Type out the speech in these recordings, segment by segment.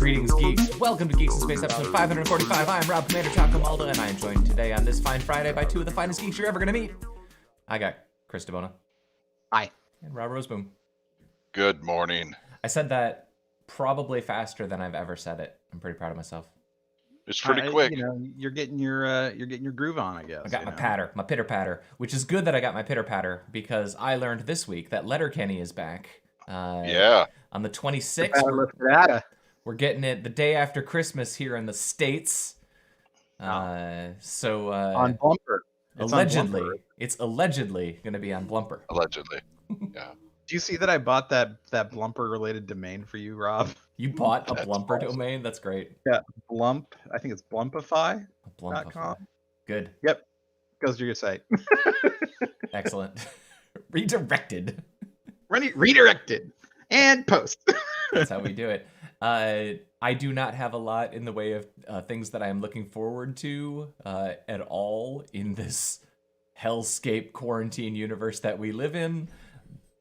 Greetings, geeks. Welcome to Geeks in Space, episode 545. I'm Rob Commander Tacomalda, and I am joined today on this fine Friday by two of the finest geeks you're ever going to meet. I got Chris DeBona. Hi. And Rob Roseboom. Good morning. I said that probably faster than I've ever said it. I'm pretty proud of myself. It's pretty quick. You know, you're getting your groove on, I guess. I got my pitter patter, which is good that I got my pitter patter because I learned this week that Letterkenny is back. Yeah. On the 26th. We're getting it the day after Christmas here in the States. On Blumper. Allegedly. It's allegedly going to be on Blumper. Allegedly. Yeah. Do you see that I bought that Blumper related domain for you, Rob? You bought a Blumper domain? That's great. Yeah. Blump. I think it's Blumpify.com. Good. Yep. Goes to your site. Excellent. Redirected. Redirected. And post. That's how we do it. I do not have a lot in the way of things that I am looking forward to at all in this hellscape quarantine universe that we live in.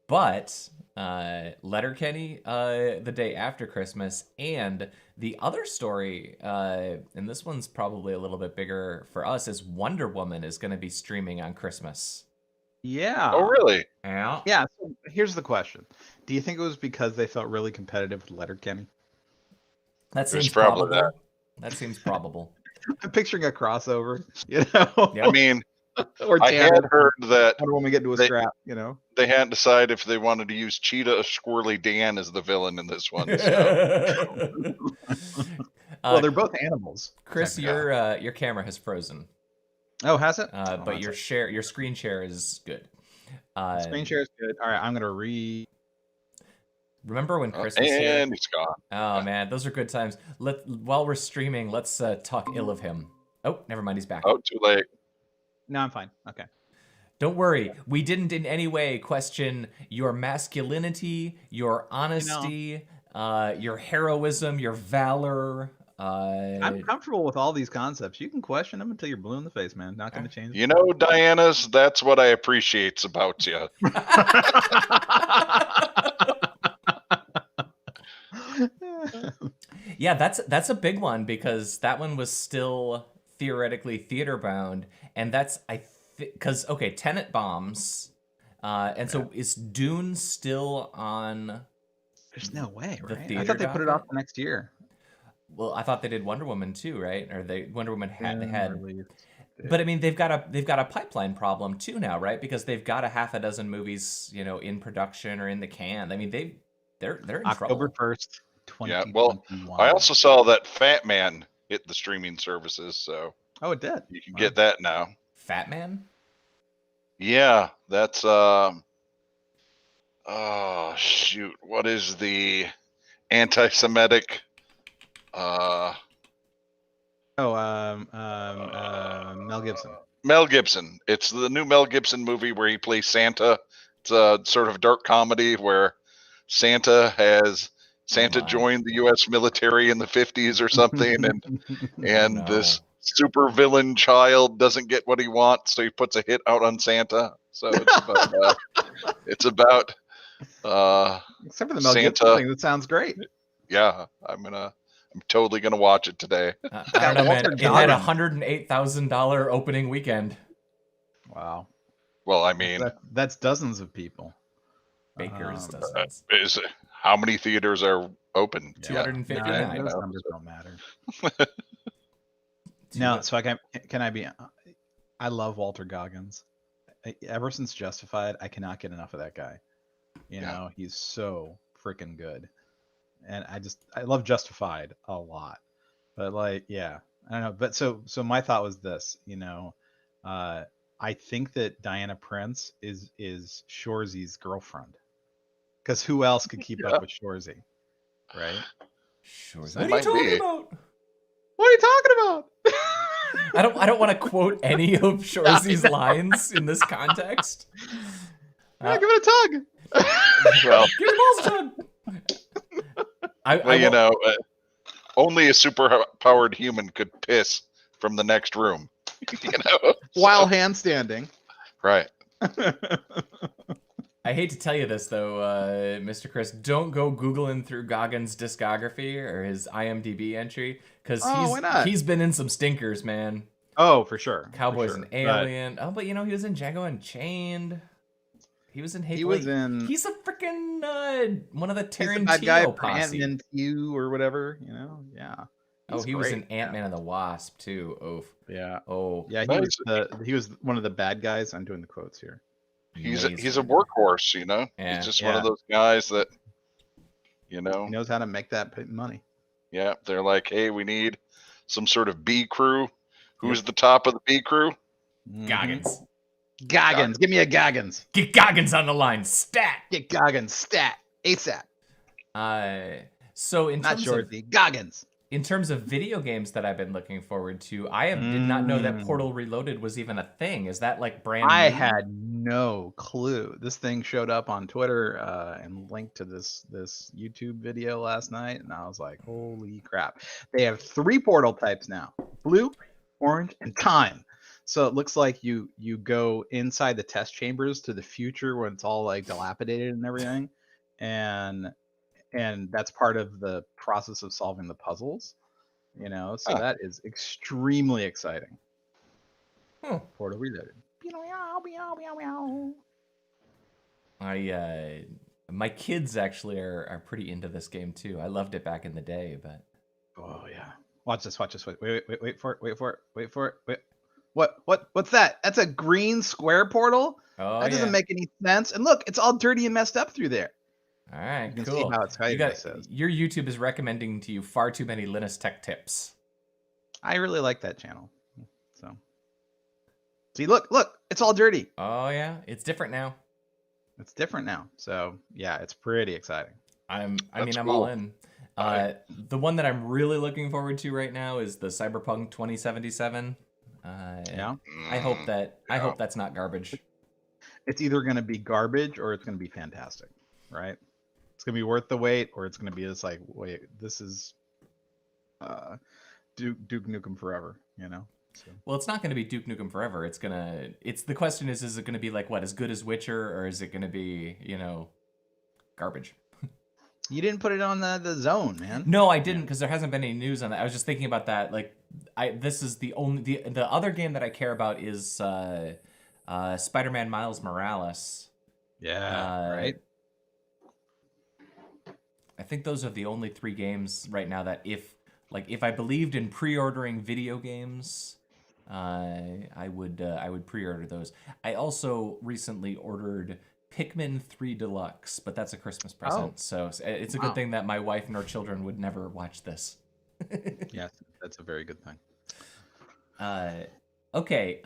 But Letterkenny the day after Christmas, and the other story, and this one's probably a little bit bigger for us, is Wonder Woman is going to be streaming on Christmas. Yeah. Oh, really? Yeah. Yeah. So here's the question: do you think it was because they felt really competitive with Letterkenny? That seems probable. That seems probable. I'm picturing a crossover. You know. Yep. I mean, or I had heard that Wonder Woman get into a scrap. You know. They hadn't decided if they wanted to use Cheetah or Squirrely Dan as the villain in this one. So. Well, they're both animals. Chris, your camera has frozen. Oh, has it? But your screen share is good. Screen share is good. All right, I'm gonna Remember when Chris was here? And he's gone. Oh man, those are good times. While we're streaming, let's talk ill of him. Oh, never mind, he's back. Oh, too late. No, I'm fine. Okay. Don't worry, we didn't in any way question your masculinity, your honesty, your heroism, your valor. I'm comfortable with all these concepts. You can question them until you're blue in the face, man. Not going to change. You know, Diana's, that's what I appreciate about you. Yeah, that's a big one because that one was still theoretically theater bound, and that's because Tenet bombs, and so is Dune still on? There's no way, right? The I thought they put it off the next year. Well, I thought they did Wonder Woman too, right? Or Wonder Woman had. Released. But I mean, they've got a pipeline problem too now, right? Because they've got a half a dozen movies, in production or in the can. I mean, they're in October trouble. 1st, 2021. Yeah, well, I also saw that Fat Man hit the streaming services, so. Oh, it did. You can get that now. Fat Man? Yeah, that's oh shoot, what is the anti-Semitic Mel Gibson. Mel Gibson. It's the new Mel Gibson movie where he plays Santa. It's a sort of dark comedy where Santa joined the U.S. military in the 50s or something, and this super villain child doesn't get what he wants, so he puts a hit out on Santa. So it's about except for the Mel Santa. Gibson thing, that sounds great. Yeah, I'm totally gonna watch it today. I don't know, man. It had $108,000 opening weekend. Wow. Well, I mean, that's dozens of people. Baker's dozens. How many theaters are open? 259. Those numbers don't matter. No, so can I be? I love Walter Goggins. Ever since Justified, I cannot get enough of that guy. You know, he's so freaking good, and I love Justified a lot. But I don't know. But so my thought was this. I think that Diana Prince is Shorzy's girlfriend, because who else could keep up with Shorzy, right? Shorzy. What are you talking about? What are you talking about? I don't want to quote any of Shorzy's lines in this context. Give it a tug. Well, give it a tug. Only a super-powered human could piss from the next room. While handstanding. Right. I hate to tell you this though, Mr. Chris, don't go Googling through Goggins' discography or his IMDb entry, because why not? he's been in some stinkers, man. Oh, for sure. Cowboys for sure. and Alien. Oh, but he was in Django Unchained. He was in Hateful He was Eight. in. He's a freaking one of the He's the bad guy Tarantino from posse. Ant-Man 2 or whatever. Yeah. He was in great. Ant-Man and the Wasp too. Oof. Yeah. Oh. Yeah, he was one of the bad guys. I'm doing the quotes here. He's a workhorse, Yeah. He's just one of those guys that, He knows how to make that money. Yeah, they're like, hey, we need some sort of B crew. Who's the top of the B crew? Goggins. Goggins. Give me a Goggins. Get Goggins on the line. Stat. Get Goggins. Stat. ASAP. So Goggins. In terms of video games that I've been looking forward to, did not know that Portal Reloaded was even a thing. Is that like brand new? I had no clue. This thing showed up on Twitter and linked to this YouTube video last night, and I was like, holy crap. They have 3 portal types now. Blue, orange, and time. So it looks like you go inside the test chambers to the future when it's all like dilapidated and everything. And that's part of the process of solving the puzzles, so that is extremely exciting. Portal Reloaded. My kids actually are pretty into this game too. I loved it back in the day, but oh yeah, watch this. Wait for it. What's that? That's a green square portal. That doesn't make any sense. And look, it's all dirty and messed up through there. All right, you can cool. See how exciting this is. Your YouTube is recommending to you far too many Linus Tech Tips. I really like that channel. So, see, look, it's all dirty. Oh yeah, it's different now. It's different now. So yeah, it's pretty exciting. I'm all in. The one that I'm really looking forward to right now is the Cyberpunk 2077. Yeah. I hope that's not garbage. It's either going to be garbage or it's going to be fantastic, right? It's going to be worth the wait, or it's going to be just like, wait, this is Duke Nukem Forever, So. Well, it's not going to be Duke Nukem Forever. The question is it going to be like what, as good as Witcher, or is it going to be, garbage? You didn't put it on the zone, man. No, I didn't, because there hasn't been any news on that. I was just thinking about that. Like, this is the other game that I care about is Spider-Man Miles Morales. Yeah, right. I think those are the only 3 games right now that if I believed in pre-ordering video games, I would pre-order those. I also recently ordered Pikmin 3 Deluxe, but that's a Christmas present, so it's a good thing that my wife and our children would never watch this. Yes, that's a very good thing. Okay,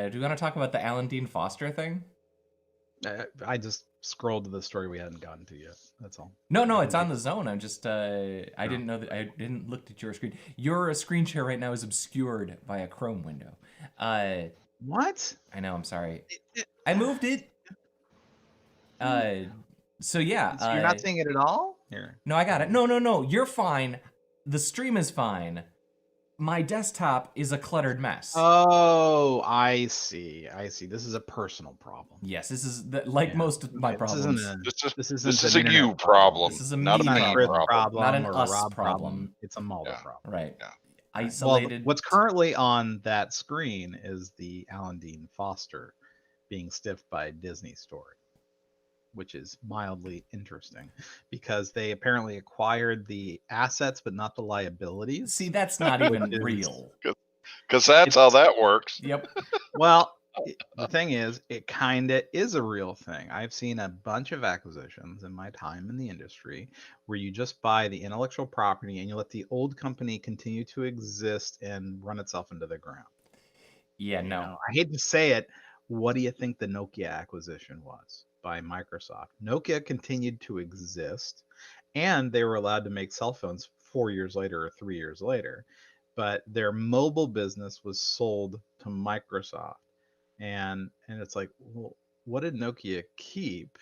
do we want to talk about the Alan Dean Foster thing? I just scrolled to the story we hadn't gotten to yet. That's all. No, it's on the zone. I'm just I didn't know that. I didn't look at your screen. Your screen share right now is obscured by a Chrome window. What? I know. I'm sorry. I moved it. So yeah. So you're not seeing it at all? Here. No, I got it. No. You're fine. The stream is fine. My desktop is a cluttered mess. Oh, I see. This is a personal problem. Yes, this is most of my problems. This is a you problem. This is a not me a problem, not an or us a Rob problem. It's a Mulder problem. Right. Yeah. Isolated. Well, what's currently on that screen is the Alan Dean Foster being stiffed by Disney story, which is mildly interesting because they apparently acquired the assets but not the liabilities. See, that's not even real. Because that's how that works. Yep. Well, the thing is, it kind of is a real thing. I've seen a bunch of acquisitions in my time in the industry where you just buy the intellectual property and you let the old company continue to exist and run itself into the ground. Yeah, no. I hate to say it. What do you think the Nokia acquisition was by Microsoft? Nokia continued to exist, and they were allowed to make cell phones 4 years later or 3 years later, but their mobile business was sold to Microsoft. And it's like, well, what did Nokia keep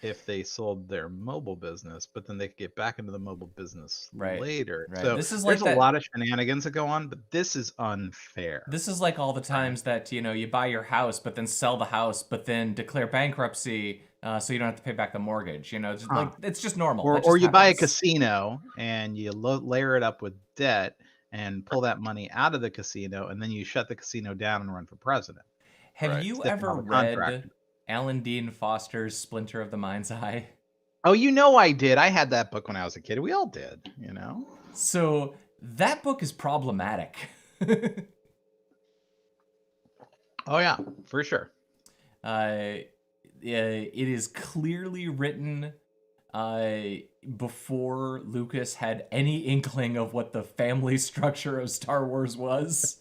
if they sold their mobile business, but then they could get back into the mobile business later? Right. So this is there's a lot of shenanigans that go on, but this is unfair. This is like all the times that you buy your house, but then sell the house, but then declare bankruptcy so you don't have to pay back the mortgage. Like it's just normal. Or That just you buy a happens. casino and you layer it up with debt and pull that money out of the casino, and then you shut the casino down and run for president. Have Right. you Instead of ever all the read contractors. Alan Dean Foster's Splinter of the Mind's Eye? Oh, you know I did. I had that book when I was a kid. We all did, you know? So that book is problematic. Oh, yeah, for sure. It is clearly written before Lucas had any inkling of what the family structure of Star Wars was.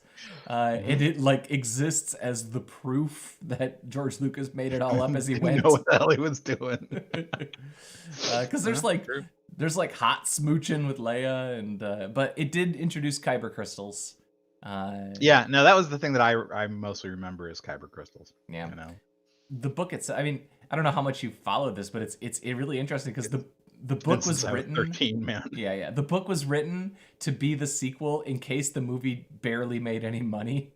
And it like exists as the proof that George Lucas made it all up as he Didn't went. know what the hell he was doing. Because there's like hot smooching with Leia, and but it did introduce kyber crystals. Yeah, no, that was the thing that I mostly remember is kyber crystals. Yeah. You know? The book itself. I mean, I don't know how much you followed this, but it's really interesting because the book was written. 13, man. Yeah. The book was written to be the sequel in case the movie barely made any money.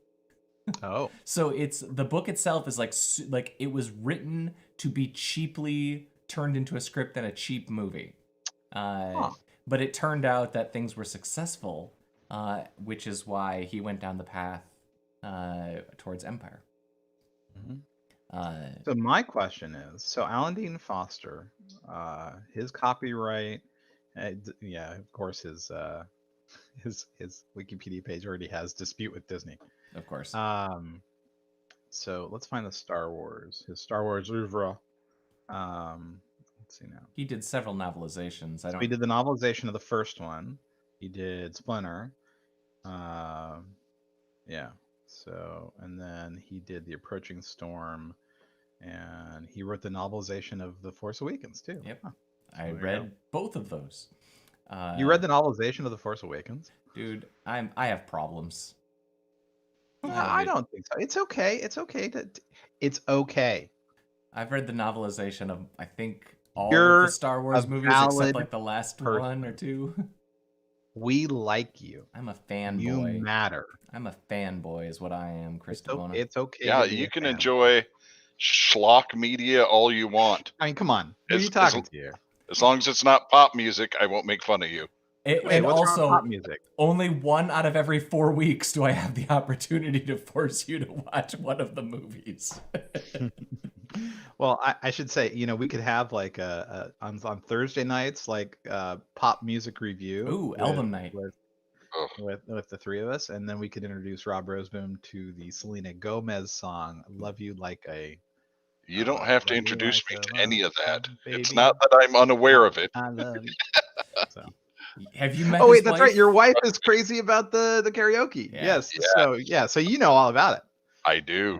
Oh. So the book itself is like it was written to be cheaply turned into a script and a cheap movie. But it turned out that things were successful, which is why he went down the path towards Empire. Mm-hmm. So my question is, so Alan Dean Foster, his copyright, yeah, of course his Wikipedia page already has dispute with Disney. Of course. So let's find the Star Wars. His Star Wars oeuvre. Let's see now. He did several novelizations. So he did the novelization of the first one. He did Splinter. Yeah. So, and then he did The Approaching Storm, and he wrote the novelization of The Force Awakens too. Yep. Huh. I read both of those. You read the novelization of The Force Awakens? Dude, I have problems. I don't think so. It's okay. It's okay it's okay. I've read the novelization of I think all of the Star Wars movies except like the last one or two. We like you. I'm a fanboy. You matter. I'm a fanboy is what I am, Chris Devona. It's okay. Yeah, you can enjoy schlock media all you want. I mean, come on. Who are you talking to here? As long as it's not pop music, I won't make fun of you. And what's also, wrong with pop music? Only 1 out of every 4 weeks do I have the opportunity to force you to watch one of the movies. Well, I should say, we could have like on Thursday nights, like pop music review. Ooh, album night. With the three of us, and then we could introduce Rob Roseboom to the Selena Gomez song "Love You Like a." You don't have to introduce me to any of that. Baby. It's not that I'm unaware of it. I love you. So. Have you met? Oh wait, his that's wife? right. Your wife is crazy about the karaoke. Yeah. Yes. So you know all about it. I do.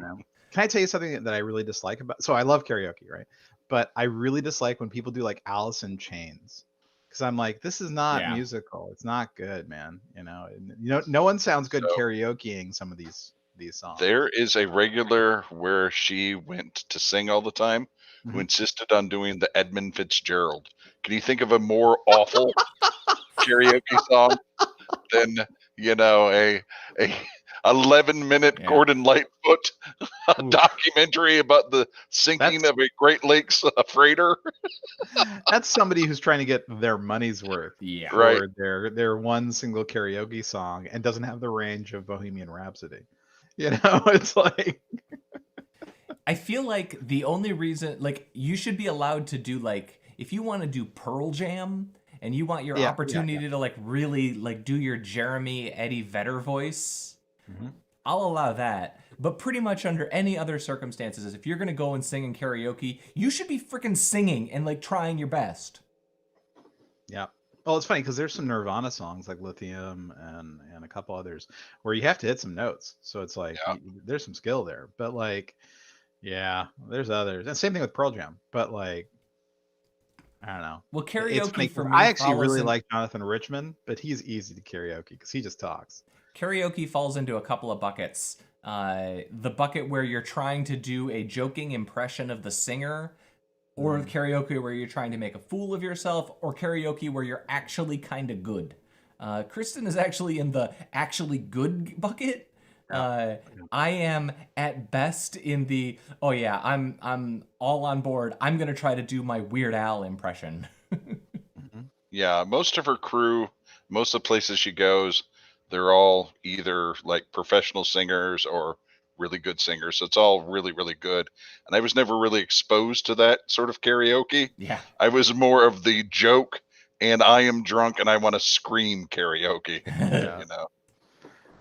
Can I tell you something that I really dislike about? So I love karaoke, right? But I really dislike when people do like Alice in Chains, because I'm like, this is not musical. It's not good, man. No one sounds good karaokeing some of these songs. There is a regular where she went to sing all the time who insisted on doing the Edmund Fitzgerald. Can you think of a more awful karaoke song than a 11-minute Gordon Lightfoot documentary about the sinking of a Great Lakes freighter? That's somebody who's trying to get their money's worth for their one single karaoke song and doesn't have the range of Bohemian Rhapsody. It's like I feel like the only reason, like, you should be allowed to do, like, if you want to do Pearl Jam and you want your opportunity to like really like do your Jeremy Eddie Vedder voice, I'll allow that. But pretty much under any other circumstances, if you're gonna go and sing in karaoke, you should be freaking singing and like trying your best. Yeah. Well, it's funny because there's some Nirvana songs like Lithium and a couple others where you have to hit some notes. So it's like there's some skill there. But like, there's others. And same thing with Pearl Jam. But like, I don't know. Well, karaoke for me, I actually really like Jonathan Richman, but he's easy to karaoke because he just talks. Karaoke falls into a couple of buckets. The bucket where you're trying to do a joking impression of the singer, or karaoke where you're trying to make a fool of yourself, or karaoke where you're actually kind of good. Kristen is actually in the actually good bucket. I am at best in the, oh yeah, I'm all on board. I'm gonna try to do my Weird Al impression. Yeah, most of her crew, most of the places she goes, they're all either like professional singers or really good singers. So it's all really, really good. And I was never really exposed to that sort of karaoke. Yeah. I was more of the joke and I am drunk and I want to scream karaoke. Yeah. You know.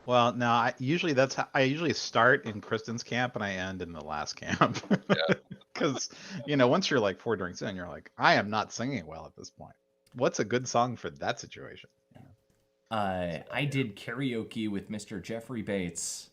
Well, no, I usually start in Kristen's camp and I end in the last camp. Yeah. Because once you're like 4 drinks in, you're like, I am not singing well at this point. What's a good song for that situation? I did karaoke with Mr. Jeffrey Bates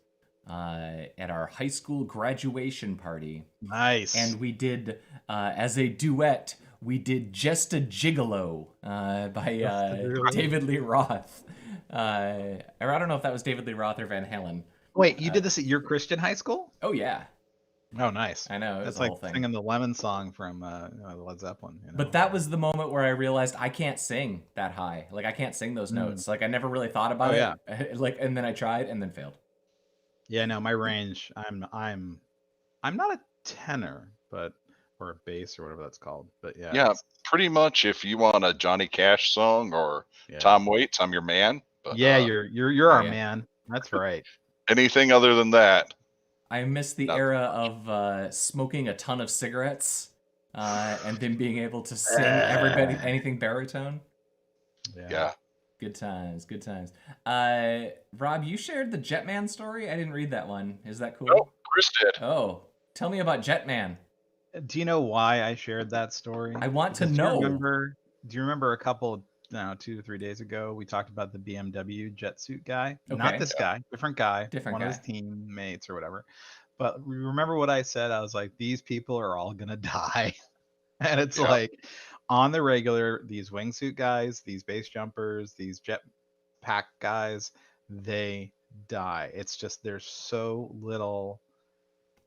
at our high school graduation party. Nice. And we did, as a duet, we did Just a Gigolo by David Lee Roth. Or I don't know if that was David Lee Roth or Van Halen. Wait, you did this at your Christian high school? Oh, yeah. Oh, nice. I know. It was That's the like whole thing. singing the Lemon song from Led Zeppelin. But that was the moment where I realized I can't sing that high. Like, I can't sing those notes. Like, I never really thought about it. Yeah. Like, and then I tried and then failed. Yeah, no, my range. I'm not a tenor, or a bass or whatever that's called. But yeah. Yeah, pretty much. If you want a Johnny Cash song or Tom Waits, I'm your man. But, yeah, you're our man. That's right. Anything other than that. I miss the era of smoking a ton of cigarettes and then being able to sing anything baritone. Yeah. Good times, good times. Rob, you shared the Jetman story? I didn't read that one. Is that cool? Oh, Chris did. Oh, tell me about Jetman. Do you know why I shared that story? I want to know. Do you remember a couple, 2 to 3 days ago, we talked about the BMW jet suit guy? Okay. Not this guy, different guy, Different one guy. of his teammates or whatever. But remember what I said? I was like, these people are all gonna die. And it's like, on the regular, these wingsuit guys, these base jumpers, these jet pack guys, they die. It's just there's so little,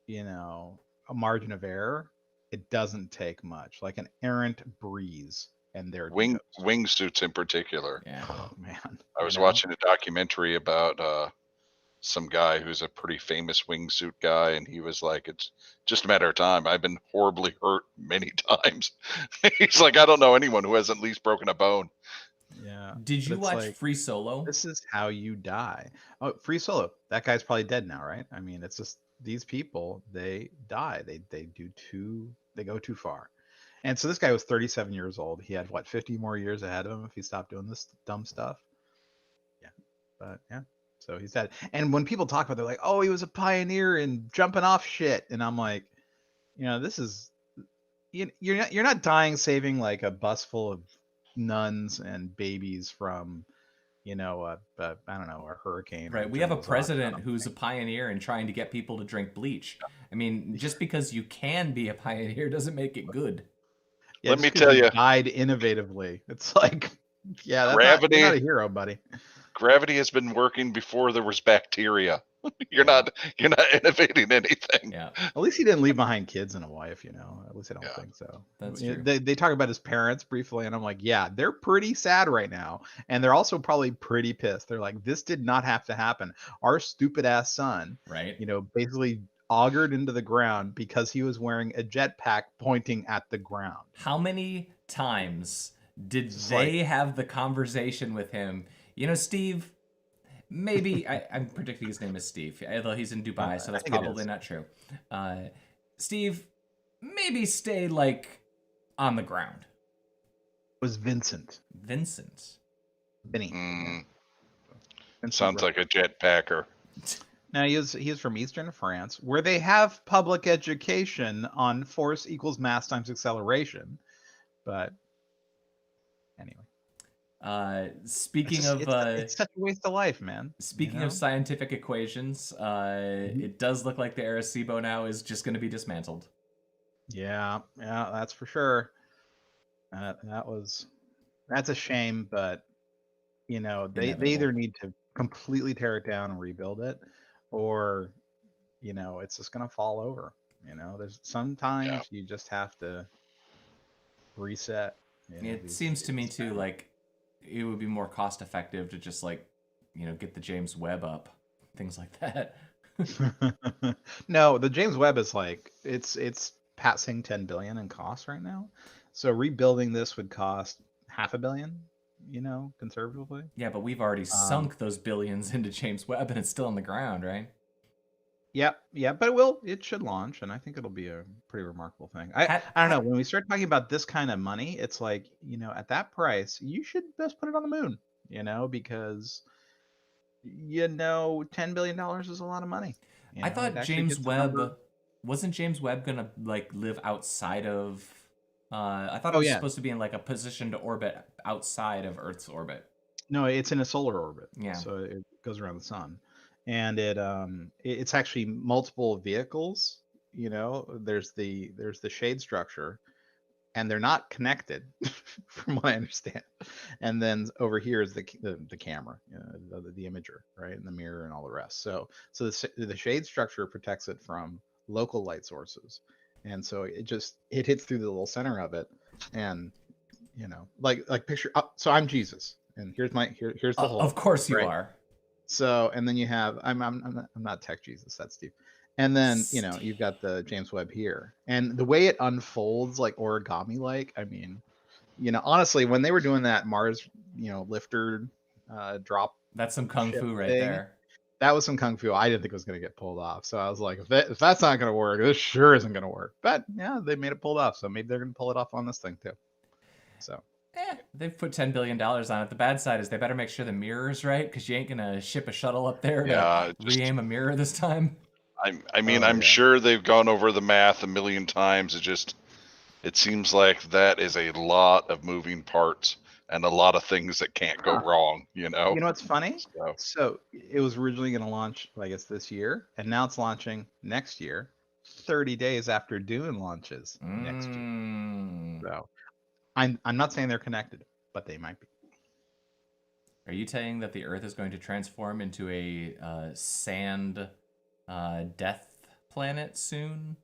a margin of error. It doesn't take much, like an errant breeze, and they're wingsuits in particular. Yeah. Oh man, I was watching a documentary about some guy who's a pretty famous wingsuit guy, and he was like, "It's just a matter of time. I've been horribly hurt many times." He's like, "I don't know anyone who hasn't at least broken a bone." Yeah. Did you watch Free Solo? This is how you die. Oh, Free Solo. That guy's probably dead now, right? I mean, it's just these people, they die. They go too far. And so this guy was 37 years old. He had 50 more years ahead of him if he stopped doing this dumb stuff. Yeah. But yeah. So he's dead. And when people talk about it, they're like, "Oh, he was a pioneer in jumping off shit." And I'm like, this is you're not dying saving like a bus full of nuns and babies from I don't know, a hurricane. Right. We have a president who's a pioneer in trying to get people to drink bleach. I mean, just because you can be a pioneer doesn't make it good. Yeah, let me tell you, died innovatively. It's like, that's gravity, you're not a hero, buddy. Gravity has been working before there was bacteria. You're not innovating anything. Yeah. At least he didn't leave behind kids and a wife, At least I don't think so. That's true. They talk about his parents briefly, and I'm like, yeah, they're pretty sad right now. And they're also probably pretty pissed. They're like, this did not have to happen. Our stupid ass son, right? Basically augured into the ground because he was wearing a jetpack pointing at the ground. How many times did they have the conversation with him? Steve, maybe I'm predicting his name is Steve, although he's in Dubai, so that's probably not true. Steve, maybe stay on the ground. It was Vincent. Vinny. Sounds like a jetpacker. Now he is from Eastern France, where they have public education on force equals mass times acceleration. But anyway. Speaking it's such a waste of life, man. Speaking of scientific equations, it does look like the Arecibo now is just going to be dismantled. Yeah, that's for sure. That's a shame, but they either need to completely tear it down and rebuild it, or it's just going to fall over. There's sometimes you just have to reset. It seems to me too like it would be more cost effective to just get the James Webb up. things like that. No, the James Webb is like it's passing 10 billion in cost right now. So rebuilding this would cost half a billion, conservatively. Yeah, but we've already Um, sunk those billions into James Webb, and it's still on the ground, right? yeah, but it should launch, and I think it'll be a pretty remarkable thing. Had, I don't know, had, when we start talking about this kind of money, it's like, at that price, you should best put it on the moon, because $10 billion is a lot of money. I It thought actually James gets the number. Webb wasn't James Webb gonna like live outside of. I thought it Oh was yeah. supposed to be in like a position to orbit outside of Earth's orbit. No, it's in a solar orbit, Yeah. so it goes around the sun, and it's actually multiple vehicles. There's the shade structure, and they're not connected, from what I understand. And then over here is the camera, the imager, right, and the mirror and all the rest. So the shade structure protects it from local light sources, and so it hits through the little center of it, and like picture. So I'm Jesus, and here's the Of hole, course you right? are. So, and then you have I'm not tech Jesus, that's Steve. And then Steve. you've got the James Webb here, and the way it unfolds like origami, like, I mean, honestly, when they were doing that Mars, lifter drop That's some kung ship fu right thing, there. that was some kung fu. I didn't think it was going to get pulled off, so I was like, if that's not going to work, this sure isn't going to work. But yeah, they made it pulled off, so maybe they're going to pull it off on this thing too. So They've put $10 billion on it. The bad side is they better make sure the mirror's right, because you ain't gonna ship a shuttle up there to Yeah, just re-aim a mirror this time. I mean, oh I'm yeah. sure they've gone over the math a million times. It seems like that is a lot of moving parts and a lot of things that can't go Huh. wrong, You know what's funny? So, So it was originally going to launch, I guess, this year, and now it's launching next year, 30 days after Dune launches next year. Mm. So I'm not saying they're connected, but they might be. Are you saying that the Earth is going to transform into a sand death planet soon?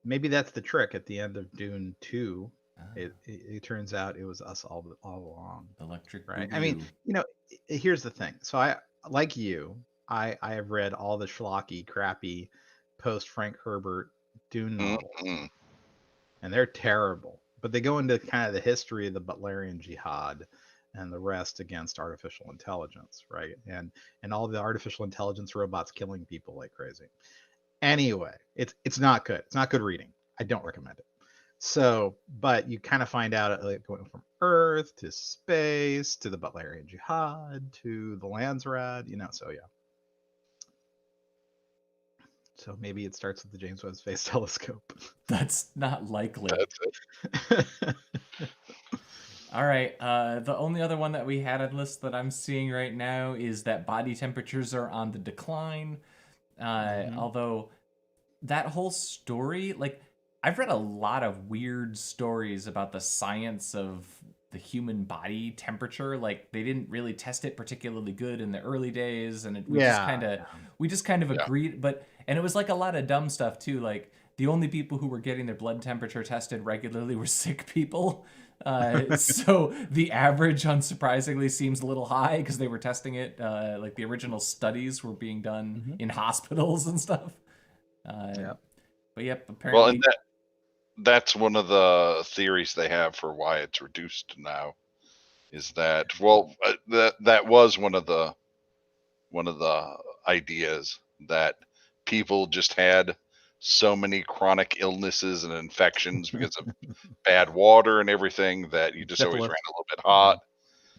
Maybe that's the trick at the end of Dune 2. Ah, It turns out it was us all along, electric right? I mean, boogaloo. here's the thing. So like you, I have read all the schlocky, crappy post Frank Herbert Dune novels, mm-mm. and they're terrible. But they go into kind of the history of the Butlerian Jihad and the rest against artificial intelligence, right? And all the artificial intelligence robots killing people like crazy. Anyway, it's not good. It's not good reading. I don't recommend it. So, but you kind of find out, like, going from Earth to space to the Butlerian Jihad to the Landsrad, So yeah. So maybe it starts with the James Webb Space Telescope. That's not likely. That's it. All right. The only other one that we had on list that I'm seeing right now is that body temperatures are on the decline. Although that whole story, like, I've read a lot of weird stories about the science of the human body temperature. Like, they didn't really test it particularly good in the early days, and Yeah. we just kind of Yeah. agreed. And it was like a lot of dumb stuff too. Like, the only people who were getting their blood temperature tested regularly were sick people. So the average, unsurprisingly, seems a little high because they were testing it. Like, the original studies were being done in hospitals and stuff. Yep. But yep, Well, apparently. and that's one of the theories they have for why it's reduced now. Is that that was one of the ideas that people just had so many chronic illnesses and infections because of bad water and everything that you just always Syphilis. ran a little bit hot.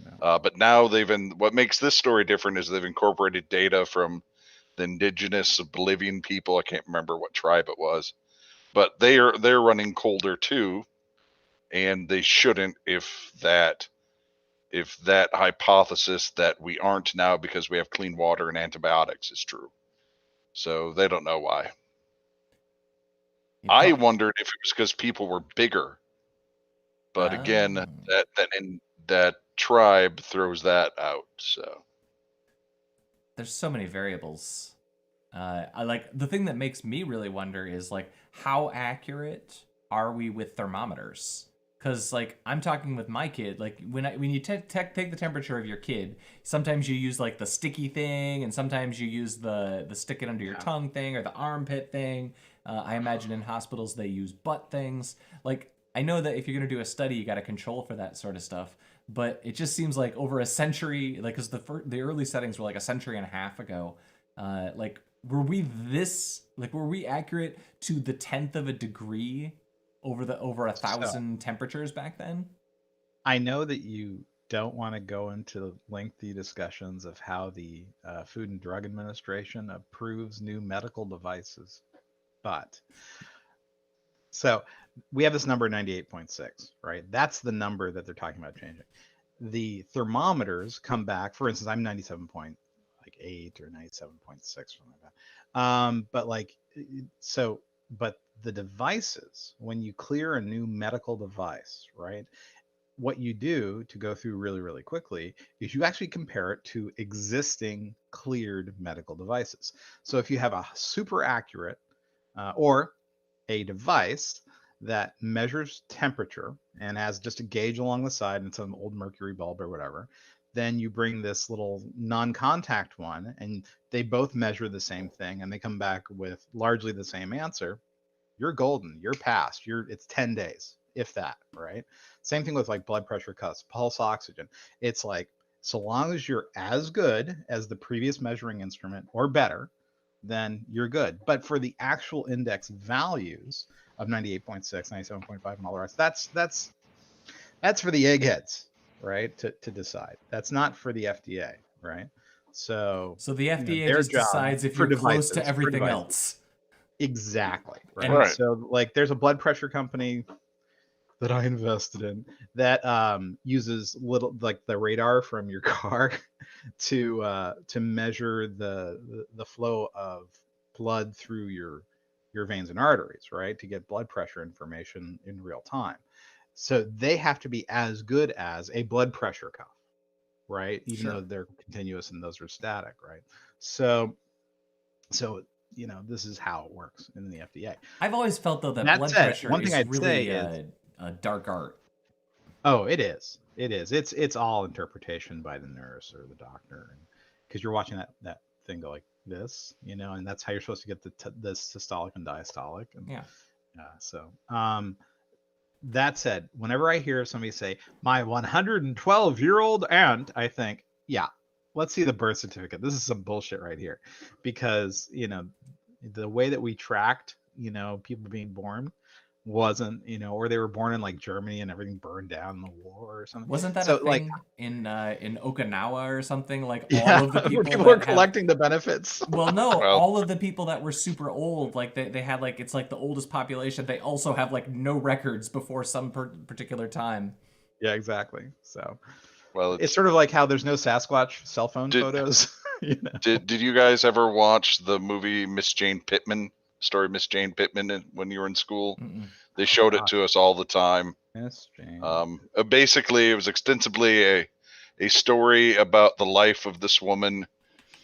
Yeah. But now what makes this story different is they've incorporated data from the indigenous Bolivian people. I can't remember what tribe it was, but they're running colder too, and they shouldn't if that hypothesis that we aren't now because we have clean water and antibiotics is true. So they don't know why. I wondered if it was because people were bigger, but again, that tribe throws that out. So There's so many variables. I like the thing that makes me really wonder is, like, how accurate are we with thermometers? Because like I'm talking with my kid, like when you take the temperature of your kid, sometimes you use like the sticky thing, and sometimes you use the stick it under your tongue thing or the armpit thing. I imagine in hospitals they use butt things. Like I know that if you're gonna do a study, you got to control for that sort of stuff. But it just seems like over a century, like because the early settings were like a century and a half ago, like were we accurate to the 10th of a degree over 1,000 temperatures back then? I know that you don't want to go into lengthy discussions of how the Food and Drug Administration approves new medical devices, but so we have this number 98.6, right? That's the number that they're talking about changing. The thermometers come back, for instance, I'm 97.8 or 97.6, something like that. But the devices, when you clear a new medical device, right? What you do to go through really, really quickly is you actually compare it to existing cleared medical devices. So if you have a super accurate or a device that measures temperature and has just a gauge along the side and some old mercury bulb or whatever, then you bring this little non-contact one and they both measure the same thing and they come back with largely the same answer. You're golden, you're passed, it's 10 days, if that, right? Same thing with like blood pressure cuffs, pulse oxygen. It's like, so long as you're as good as the previous measuring instrument or better, then you're good. But for the actual index values of 98.6, 97.5, and all the rest, that's for the eggheads, right? To decide. That's not for the FDA, right? So the FDA their just job decides if for you're close to devices, everything else. Exactly. Right. And- Right. So like there's a blood pressure company that I invested in that uses little like the radar from your car to measure the flow of blood through your veins and arteries, right? To get blood pressure information in real time. So they have to be as good as a blood pressure cuff, right? Even though they're continuous and those are static, right? So this is how it works in the FDA. I've always felt though that That blood said, pressure one thing is I'd really say is, a dark art. oh, it is. It's all interpretation by the nurse or the doctor, because you're watching that thing go like this, and that's how you're supposed to get the systolic and diastolic. And, Yeah. So, that said, whenever I hear somebody say my 112-year-old aunt, I think, yeah, let's see the birth certificate. This is some bullshit right here, because the way that we tracked people being born wasn't or they were born in like Germany and everything burned down in the war or something. Wasn't that so a thing like in Okinawa or something? Like yeah, all of the where people were that collecting the benefits. Well, no, Well- all of the people that were super old, like they had like it's like the oldest population. They also have like no records before some particular time. Yeah, exactly. So Well, it's sort of like how there's no Sasquatch cell phone photos. Did you guys ever watch the movie Miss Jane Pittman? Story of Miss Jane Pittman when you were in school? Mm-mm. They showed it to us all the time. Miss Jane. Basically, it was extensively a story about the life of this woman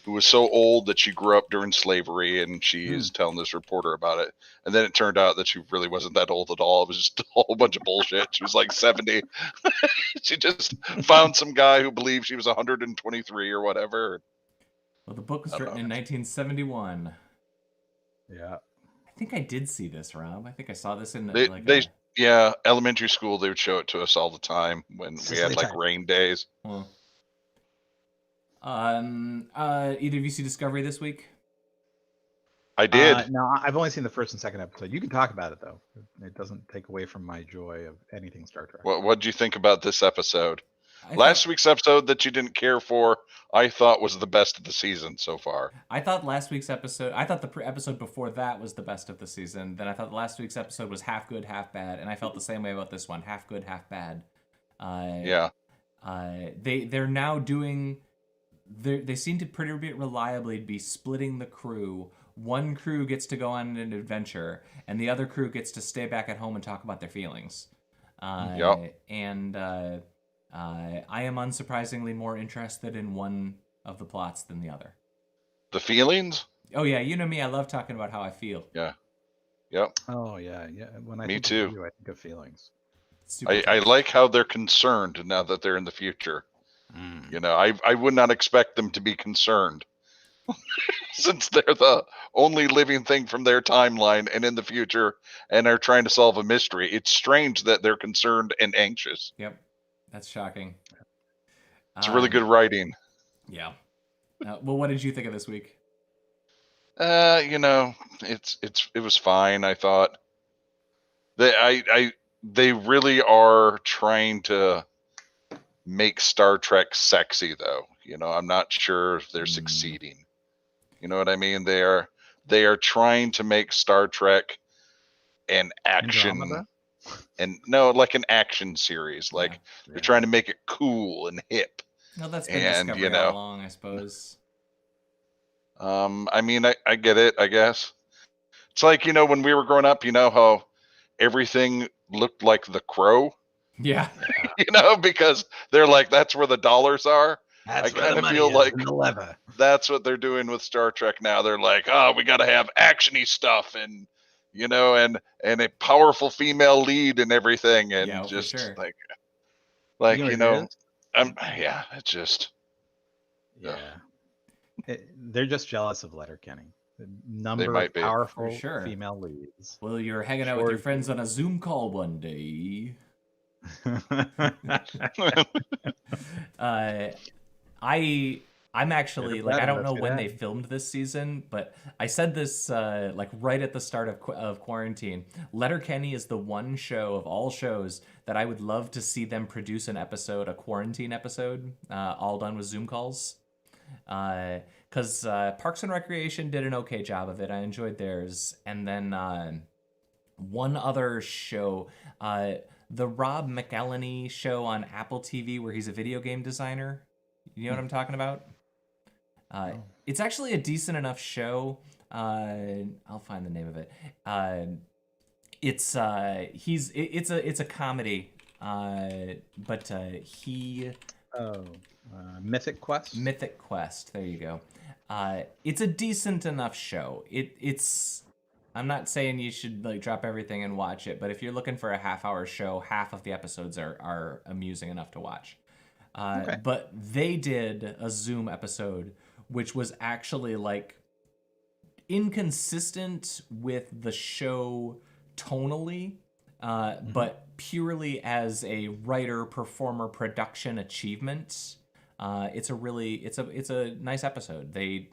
who was so old that she grew up during slavery, and she is telling this reporter about it. And then it turned out that she really wasn't that old at all. It was just a whole bunch of bullshit. She was like 70. She just found some guy who believed she was 123 or whatever. Well, the book was written in 1971. Yeah. I think I did see this, Rob. I think I saw this in Yeah, elementary school, they would show it to us all the time when we had like rain days. Well, either of you see Discovery this week? I did. No, I've only seen the first and second episode. You can talk about it though. It doesn't take away from my joy of anything Star Trek. What did you think about this episode? Last week's episode that you didn't care for, I thought was the best of the season so far. I thought last week's episode, I thought the episode before that was the best of the season. Then I thought last week's episode was half good, half bad, and I felt the same way about this one, half good, half bad. Yeah. They're now doing. They seem to pretty reliably be splitting the crew. One crew gets to go on an adventure, and the other crew gets to stay back at home and talk about their feelings. And I am unsurprisingly more interested in one of the plots than the other. The feelings? Oh yeah, you know me. I love talking about how I feel. Yeah. Yep. Oh yeah. When I Me think too. of you, I think of feelings. Super I tight. like how they're concerned now that they're in the future. Mm. You know, I would not expect them to be concerned since they're the only living thing from their timeline and in the future and are trying to solve a mystery. It's strange that they're concerned and anxious. Yep, that's shocking. It's really good writing. Yeah. Well, what did you think of this week? You know, it was fine. I thought they really are trying to make Star Trek sexy, though. You know, I'm not sure if they're succeeding. You know what I mean? They are trying to make Star Trek an action Andromeda? and no, like an action series. Like they're trying to make it cool and hip. No, that's been And Discovery you know, all along, I suppose. I mean, I get it. I guess it's like, you know, when we were growing up, you know how everything looked like The Crow. Yeah. You know, because they're like, that's where the dollars are. That's I where the kind of money feel is, like in the lever. that's what they're doing with Star Trek now. They're like, oh, we got to have actiony stuff and, you know, and a powerful female lead and everything. And Yeah, just for sure. like, You you know what know, it is? yeah, it's just, Yeah. They're just jealous of Letterkenny. The number might of be. powerful For sure. female leads. Well, you're hanging out with your friends on a Zoom call one day. I'm actually like, I don't know when they filmed this season, but I said this like right at the start of quarantine. Letterkenny is the one show of all shows that I would love to see them produce a quarantine episode, all done with Zoom calls. Because Parks and Recreation did an okay job of it. I enjoyed theirs. And then one other show, the Rob McElhenney show on Apple TV where he's a video game designer. You know what I'm talking about? It's actually a decent enough show. I'll find the name of it. It's a comedy. But he... Mythic Quest? Mythic Quest. There you go. It's a decent enough show. It's... I'm not saying you should like drop everything and watch it, but if you're looking for a half-hour show, half of the episodes are amusing enough to watch. Okay. But they did a Zoom episode, which was actually like inconsistent with the show tonally, but purely as a writer, performer, production achievement. It's a nice episode. They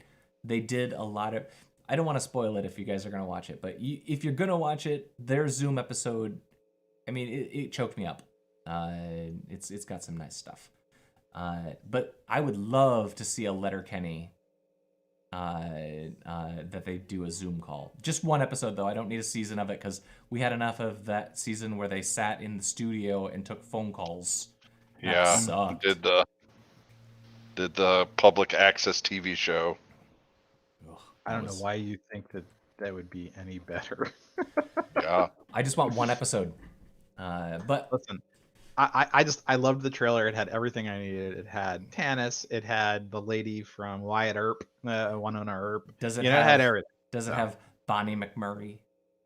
did a lot of... I don't want to spoil it if you guys are going to watch it, but if you're going to watch it, their Zoom episode, I mean, it choked me up. It's got some nice stuff. But I would love to see a Letterkenny that they do a Zoom call. Just one episode, though. I don't need a season of it because we had enough of that season where they sat in the studio and took phone calls. Yeah, did the public access TV show. I don't know why you think that would be any better. Yeah. I just want one episode. But listen, I loved the trailer. It had everything I needed. It had Tannis. It had the lady from Wyatt Earp, Winona Earp. Does it? It had everything. Does it have Bonnie McMurray?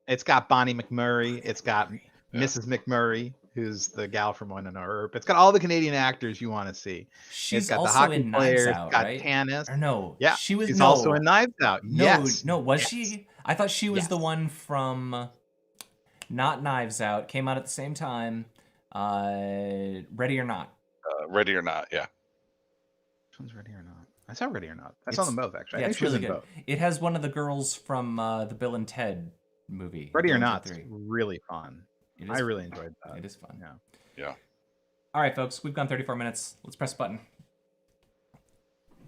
It's got Bonnie McMurray. It's got Mrs. McMurray, who's the gal from Winona Earp. It's got all the Canadian actors you want to see. She's it's got also the hockey in players. Knives Out, it's got right? Tannis. Or no? Yeah, she's also in Knives Out. No, was she? I thought she was the one from not Knives Out. Came out at the same time. Ready or Not. Ready or Not, yeah. Which one's Ready or Not? I saw Ready or Not. I saw them both, actually. Yeah, I think it's really good. Both. It has one of the girls from the Bill and Ted movie. Ready or Not, really fun. I really enjoyed that. It is fun. Yeah. All right, folks, we've gone 34 minutes. Let's press a button.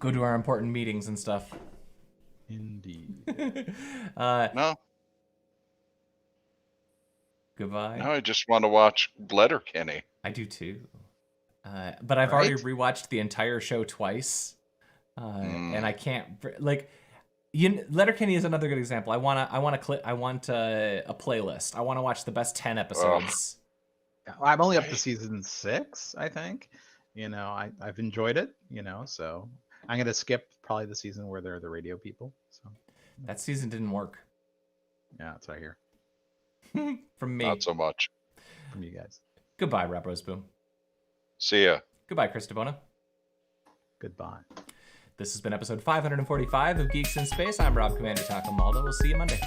Go to our important meetings and stuff. Indeed. No. Goodbye. No, I just want to watch Letterkenny. I do too. But I've already rewatched the entire show twice. And I can't like... Letterkenny is another good example. I want a playlist. I want to watch the best 10 episodes. I'm only up to season 6, I think. You know, I've enjoyed it. You know, so I'm gonna skip probably the season where they're the radio people. So that season didn't work. Yeah, that's what I hear. From me. Not so much. From you guys. Goodbye, Rob Roseboom. See ya. Goodbye, Chris DeBona. Goodbye. This has been episode 545 of Geeks in Space. I'm Rob Commander Takamaldo. We'll see you Monday.